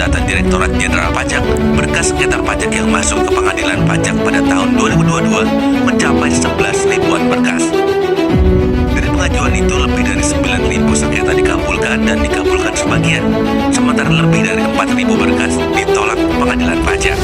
catatan Direktorat Jenderal Pajak, berkas sengketa pajak yang masuk ke pengadilan pajak pada tahun 2022 mencapai 11 ribuan berkas. Dari pengajuan itu, lebih dari 9.000 sengketa dikabulkan dan dikabulkan sebagian, sementara lebih dari 4.000 berkas ditolak pengadilan pajak.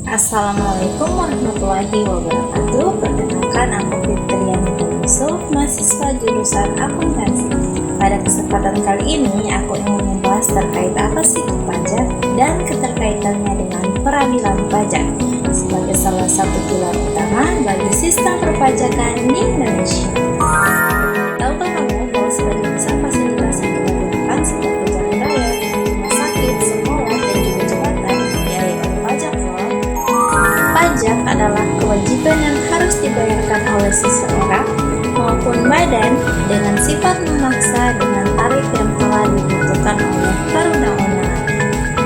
Assalamualaikum warahmatullahi wabarakatuh. Perkenalkan, aku Fitriani Yusuf, mahasiswa jurusan akuntansi. Pada kesempatan kali ini, aku ingin membahas terkait apa sih pajak dan keterkaitannya dengan peradilan pajak sebagai salah satu pilar utama bagi sistem perpajakan di Indonesia. Tahukah kamu bahwa sebagian besar fasilitas yang kita gunakan seperti jalan raya, rumah sakit, sekolah, dan juga jembatan dibiayai oleh pajak loh. Pajak adalah kewajiban yang harus dibayarkan oleh seseorang maupun badan dengan sifat memaksa dengan tarif yang telah ditentukan oleh perundang-undangan.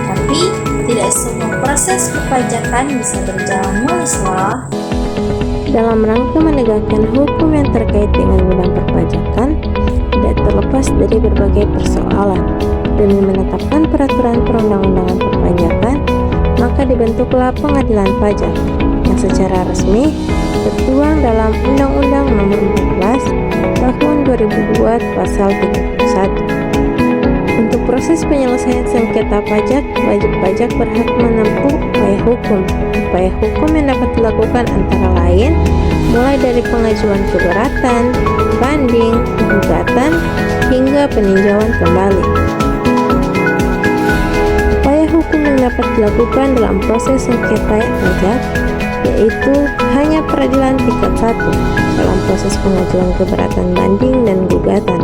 Tapi, tidak semua proses perpajakan bisa berjalan mulus loh. Dalam rangka menegakkan hukum yang terkait dengan bidang perpajakan, tidak terlepas dari berbagai persoalan. Demi menetapkan peraturan perundang-undangan perpajakan, maka dibentuklah pengadilan pajak yang secara resmi tertuang dalam Undang-Undang Nomor 14 Tahun 2002 Pasal 31. Untuk proses penyelesaian sengketa pajak, wajib pajak berhak menempuh upaya hukum. Upaya hukum yang dapat dilakukan antara lain mulai dari pengajuan keberatan, banding, gugatan, hingga peninjauan kembali. Upaya hukum yang dapat dilakukan dalam proses sengketa pajak yaitu hanya peradilan tingkat 1 dalam proses pengajuan keberatan, banding, dan gugatan.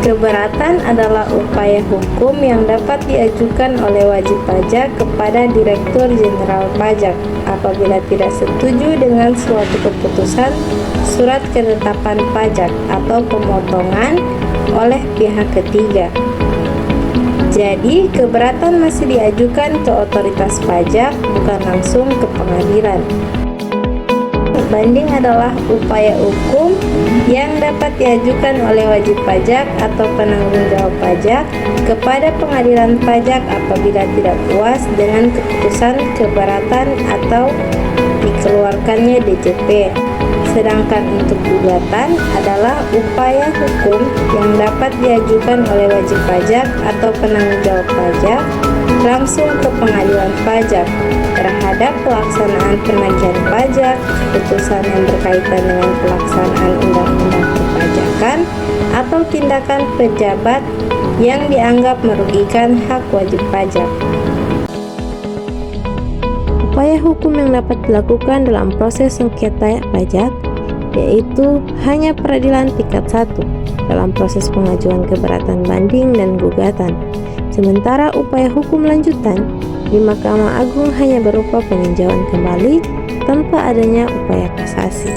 Keberatan adalah upaya hukum yang dapat diajukan oleh wajib pajak kepada Direktur Jenderal Pajak apabila tidak setuju dengan suatu keputusan surat ketetapan pajak atau pemotongan oleh pihak ketiga. Jadi, keberatan masih diajukan ke otoritas pajak, bukan langsung ke pengadilan. Banding adalah upaya hukum yang dapat diajukan oleh wajib pajak atau penanggung jawab pajak kepada pengadilan pajak apabila tidak puas dengan keputusan keberatan atau dikeluarkannya DJP. Sedangkan untuk gugatan adalah upaya hukum yang dapat diajukan oleh wajib pajak atau penanggung jawab pajak langsung ke pengadilan pajak terhadap pelaksanaan penagihan pajak, keputusan yang berkaitan dengan pelaksanaan undang-undang perpajakan, atau tindakan pejabat yang dianggap merugikan hak wajib pajak. Upaya hukum yang dapat dilakukan dalam proses sengketa pajak yaitu hanya peradilan tingkat 1 dalam proses pengajuan keberatan, banding, dan gugatan. Sementara upaya hukum lanjutan di Mahkamah Agung hanya berupa peninjauan kembali tanpa adanya upaya kasasi.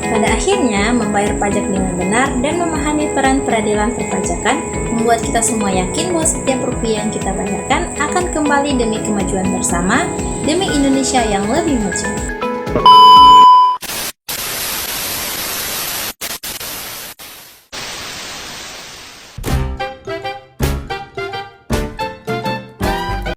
Pada akhirnya, membayar pajak dengan benar dan memahami peran peradilan perpajakan membuat kita semua yakin bahwa setiap rupiah yang kita bayarkan akan kembali demi kemajuan bersama, demi Indonesia yang lebih maju.